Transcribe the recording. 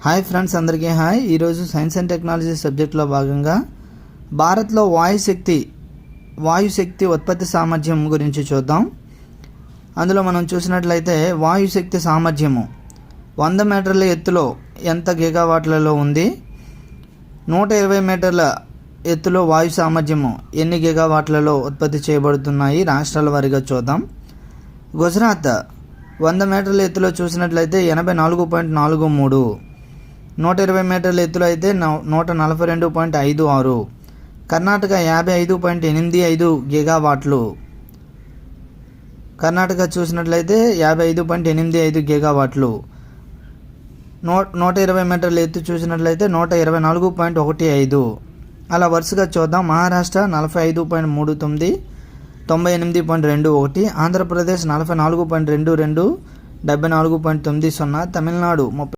Hi friends, అందరికీ hi. ఈరోజు science and technology సబ్జెక్టులో భాగంగా భారత్లో వాయుశక్తి ఉత్పత్తి సామర్థ్యం గురించి చూద్దాం. అందులో మనం చూసినట్లయితే వాయుశక్తి సామర్థ్యము 100 మీటర్ల ఎత్తులో ఎంత గిగావాట్లలో ఉంది, 120 మీటర్ల ఎత్తులో వాయు సామర్థ్యము ఎన్ని గిగావాట్లలో ఉత్పత్తి చేయబడుతున్నాయి రాష్ట్రాల వారీగా చూద్దాం. గుజరాత్ 100 మీటర్ల ఎత్తులో చూసినట్లయితే 84.43, 120 మీటర్ల ఎత్తులో అయితే 142.56, కర్ణాటక 55.85 గిగావాట్లు. కర్ణాటక చూసినట్లయితే 55.85 గిగావాట్లు. 120 మీటర్ల ఎత్తు చూసినట్లయితే 124.15. అలా వరుసగా చూద్దాం. మహారాష్ట్ర 45.39, 98.21, ఆంధ్రప్రదేశ్ 44.22, 74.90, తమిళనాడు